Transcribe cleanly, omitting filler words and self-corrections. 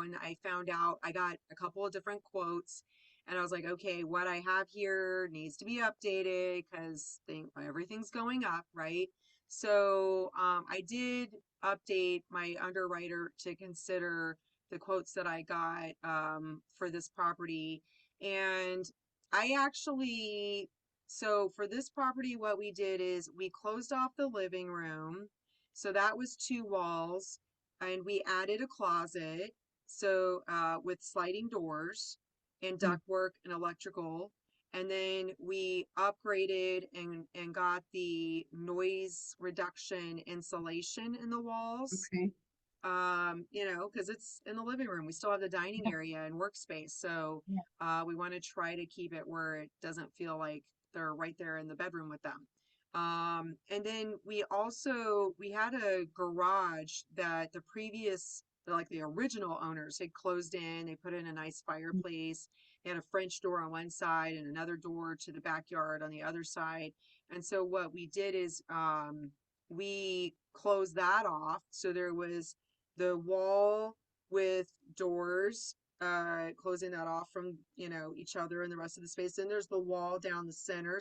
when I found out, I got a couple of different quotes, and I was like, okay, what I have here needs to be updated because everything's going up, right? So I did update my underwriter to consider the quotes that I got for this property. And I actually, so for this property, what we did is we closed off the living room. So that was two walls, and we added a closet. So with sliding doors and Mm, ductwork and electrical. And then we upgraded and got the noise reduction insulation in the walls. okay. Because it's in the living room. We still have the dining Yeah. area and workspace. So Yeah. we want to try to keep it where it doesn't feel like they're right there in the bedroom with them. And then we had a garage that like the original owners had closed in. They put in a nice Mm, fireplace. They had a French door on one side and another door to the backyard on the other side. And so what we did is we closed that off. So there was the wall with doors, closing that off from, each other and the rest of the space. Then there's the wall down the center.